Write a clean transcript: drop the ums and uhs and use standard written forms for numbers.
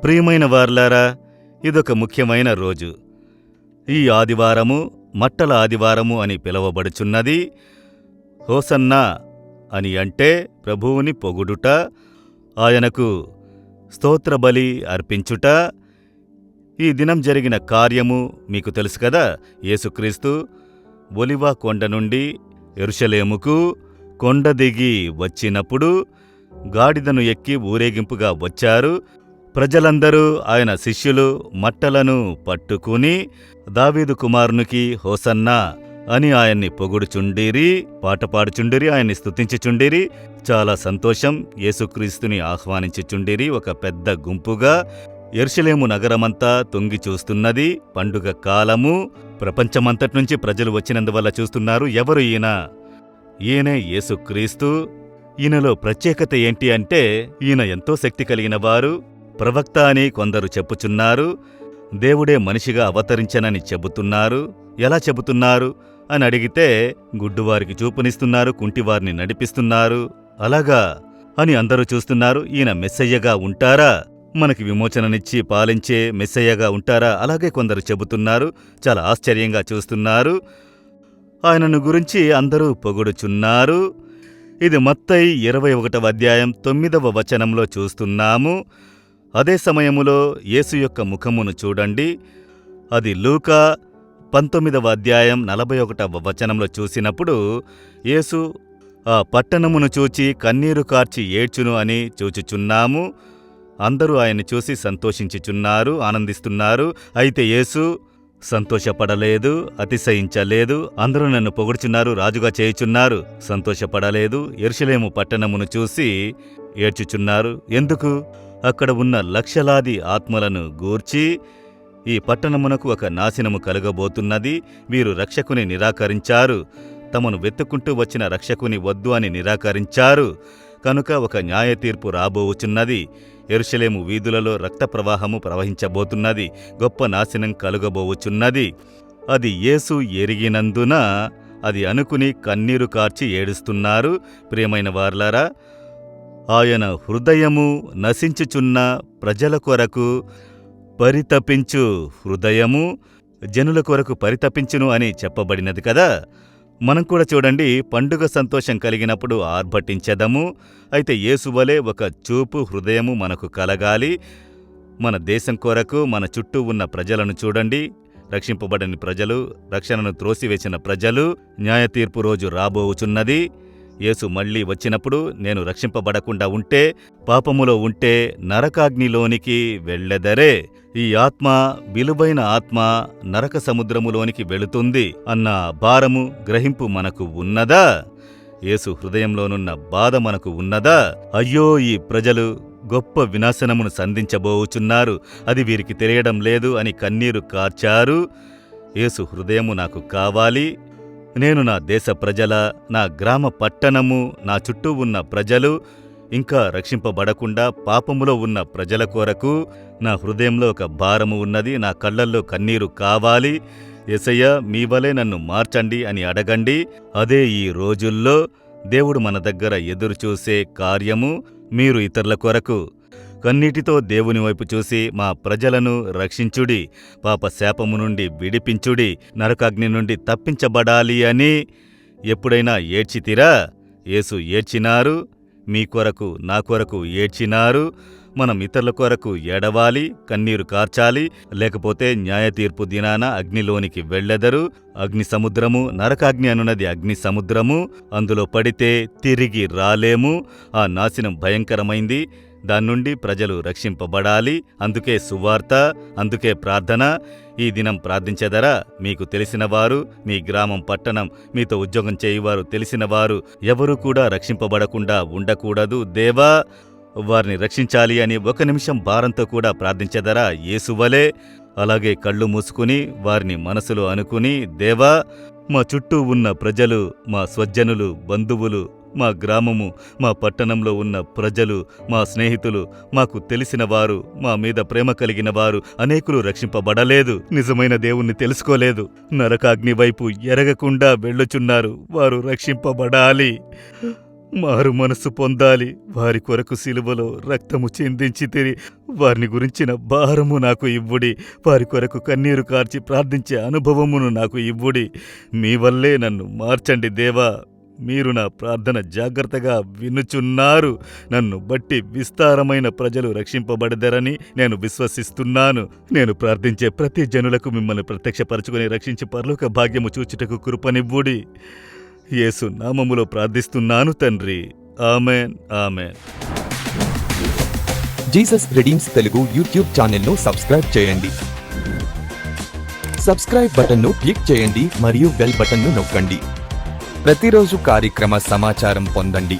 ప్రియమైన వార్లారా, ఇదొక ముఖ్యమైన రోజు. ఈ ఆదివారము మట్టల ఆదివారము అని పిలువబడుచున్నది. హోసన్నా అని అంటే ప్రభువుని పొగుడుట, ఆయనకు స్తోత్రబలి అర్పించుట. ఈ దినం జరిగిన కార్యము మీకు తెలుసు కదా. యేసుక్రీస్తు ఒలివ కొండ నుండి యెరూషలేముకు కొండ దిగి వచ్చినప్పుడు గాడిదను ఎక్కి ఊరేగింపుగా వచ్చారు. ప్రజలందరూ ఆయన శిష్యులు మట్టలను పట్టుకుని దావీదు కుమారునికి హోసన్నా అని ఆయన్ని పొగుడుచుండిరి, పాట పాడుచుండిరి, ఆయన్ని స్తుతించుచుండిరి. చాలా సంతోషం. యేసుక్రీస్తుని ఆహ్వానించుచుండిరి. ఒక పెద్ద గుంపుగా యెరూషలేము నగరమంతా తొంగి చూస్తున్నది. పండుగ కాలము. ప్రపంచమంతటి నుంచి ప్రజలు వచ్చినందువల్ల చూస్తున్నారు. ఎవరు ఈయన? ఈయనే యేసుక్రీస్తు. ఈయనలో ప్రత్యేకత ఏంటి అంటే, ఈయన ఎంతో శక్తి కలిగిన వారు. ప్రవక్త అని కొందరు చెప్పుచున్నారు. దేవుడే మనిషిగా అవతరించనని చెబుతున్నారు. ఎలా చెబుతున్నారు అని అడిగితే, గుడ్డువారికి చూపునిస్తున్నారు, కుంటివారిని నడిపిస్తున్నారు. అలాగా అని అందరూ చూస్తున్నారు. ఈయన మెస్సయ్యగా ఉంటారా? మనకి విమోచననిచ్చి పాలించే మెస్సయ్యగా ఉంటారా? అలాగే కొందరు చెబుతున్నారు. చాలా ఆశ్చర్యంగా చూస్తున్నారు. ఆయనను గురించి అందరూ పొగుడుచున్నారు. ఇది మత్తయి 21వ అధ్యాయం 9వ వచనంలో చూస్తున్నాము. అదే సమయములో యేసు యొక్క ముఖమును చూడండి. అది లూకా 19వ అధ్యాయం 41వ వచనంలో చూసినప్పుడు యేసు ఆ పట్టణమును చూచి కన్నీరు కార్చి ఏడ్చును అని చూచుచున్నాము. అందరూ ఆయన్ని చూసి సంతోషించుచున్నారు, ఆనందిస్తున్నారు. అయితే యేసు సంతోషపడలేదు, అతిశయించలేదు. అందరూ నన్ను పొగుడుచున్నారు, రాజుగా చేయుచున్నారు. సంతోషపడలేదు. యెరూషలేము పట్టణమును చూసి ఏడ్చుచున్నారు. ఎందుకు? అక్కడ ఉన్న లక్షలాది ఆత్మలను గూర్చి ఈ పట్టణమునకు ఒక నాశనము కలగబోతున్నది. వీరు రక్షకుని నిరాకరించారు. తమను వెతుక్కుంటూ వచ్చిన రక్షకుని వద్దు అని నిరాకరించారు. కనుక ఒక న్యాయతీర్పు రాబోవుచున్నది. యెరూషలేము వీధులలో రక్త ప్రవాహము ప్రవహించబోతున్నది. గొప్ప నాశనం కలుగబోవుచున్నది. అది యేసు ఎరిగినందున అది అనుకుని కన్నీరు కార్చి ఏడుస్తున్నారు. ప్రియమైన వార్లారా, ఆయన హృదయము నశించుచున్న ప్రజల కొరకు పరితపించు హృదయము జనుల కొరకు పరితపించును అని చెప్పబడినది కదా. మనం కూడా చూడండి, పండుగ సంతోషం కలిగినప్పుడు ఆర్భటించెదము. అయితే యేసువలే ఒక చూపు హృదయము మనకు కలగాలి. మన దేశం కొరకు, మన చుట్టూ ఉన్న ప్రజలను చూడండి. రక్షింపబడని ప్రజలు, రక్షణను త్రోసివేసిన ప్రజలు. న్యాయతీర్పు రోజు రాబోవుచున్నది. యేసు మళ్లీ వచ్చినప్పుడు నేను రక్షింపబడకుండా ఉంటే, పాపములో ఉంటే నరకాగ్నిలోనికి వెళ్ళెదరే. ఈ ఆత్మ, విలువైన ఆత్మ నరక సముద్రములోనికి వెళుతుంది అన్న భారము, గ్రహింపు మనకు ఉన్నదా? యేసు హృదయంలోనున్న బాధ మనకు ఉన్నదా? అయ్యో, ఈ ప్రజలు గొప్ప వినాశనమును సంధించబోచున్నారు, అది వీరికి తెలియడం లేదు అని కన్నీరు కార్చారు. యేసు హృదయము నాకు కావాలి. నేను నా దేశ ప్రజల, నా గ్రామ పట్టణము, నా చుట్టూ ఉన్న ప్రజలు, ఇంకా రక్షింపబడకుండా పాపములో ఉన్న ప్రజల కొరకు నా హృదయంలో ఒక భారము ఉన్నది. నా కళ్ళల్లో కన్నీరు కావాలి. యేసయ్యా, మీ వలె నన్ను మార్చండి అని అడగండి. అదే ఈ రోజుల్లో దేవుడు మన దగ్గర ఎదురుచూసే కార్యము. మీరు ఇతరుల కొరకు కన్నీటితో దేవుని వైపు చూసి మా ప్రజలను రక్షించుడి, పాప శాపము నుండి విడిపించుడి, నరకాగ్ని నుండి తప్పించబడాలి అని ఎప్పుడైనా ఏడ్చితిరా? యేసు ఏడ్చినారు. మీ కొరకు, నా కొరకు ఏడ్చినారు. మనం ఇతరుల కొరకు ఏడవాలి, కన్నీరు కార్చాలి. లేకపోతే న్యాయతీర్పు దినాన అగ్నిలోనికి వెళ్ళెదరు. అగ్ని సముద్రము, నరకాగ్ని అనున్నది అగ్ని సముద్రము. అందులో పడితే తిరిగి రాలేము. ఆ నాశనం భయంకరమైంది. దాని నుండి ప్రజలు రక్షింపబడాలి. అందుకే సువార్త, అందుకే ప్రార్థన. ఈ దినం ప్రార్థించెదరా? మీకు తెలిసినవారు, మీ గ్రామం, పట్టణం, మీతో ఉద్యోగం చేయువారు, తెలిసినవారు ఎవరూ కూడా రక్షింపబడకుండా ఉండకూడదు. దేవా, వారిని రక్షించాలి అని 1 నిమిషం భారంతో కూడా ప్రార్థించెదరా? యేసువలే. అలాగే కళ్ళు మూసుకుని వారిని మనసులో అనుకుని, దేవా, మా చుట్టూ ఉన్న ప్రజలు, మా స్వజనులు, బంధువులు, మా గ్రామము, మా పట్టణంలో ఉన్న ప్రజలు, మా స్నేహితులు, మాకు తెలిసిన వారు, మా మీద ప్రేమ కలిగిన వారు అనేకులు రక్షింపబడలేదు, నిజమైన దేవుణ్ణి తెలుసుకోలేదు, నరకాగ్ని వైపు ఎరగకుండా వెళ్ళుచున్నారు. వారు రక్షింపబడాలి. మారు మనసు పొందాలి. వారి కొరకు సిలువలో రక్తము చిందించితిరి. వారిని గురించిన భారము నాకు ఇవ్వుడి. వారి కొరకు కన్నీరు కార్చి ప్రార్థించే అనుభవమును నాకు ఇవ్వుడి. మీ వల్లే నన్ను మార్చండి దేవా. మీరు నా ప్రార్థన జాగ్రత్తగా వినుచున్నారు. నన్ను బట్టి విస్తారమైన ప్రజలు రక్షింపబడదరని నేను విశ్వసిస్తున్నాను. నేను ప్రార్థించే ప్రతి జనులకు మిమ్మల్ని ప్రత్యక్షపరచుకుని రక్షించి పరలోక భాగ్యము చూచుటకు కృపనివ్వుడి. యేసు నామములో ప్రార్థిస్తున్నాను తండ్రి. Amen, amen. Jesus redeems Telugu YouTube ఛానల్ను సబ్స్క్రైబ్ చేయండి. సబ్స్క్రైబ్ బటన్ను క్లిక్ చేయండి మరియు బెల్ బటన్ను నొక్కండి. ప్రతిరోజు కార్యక్రమ సమాచారం పొందండి.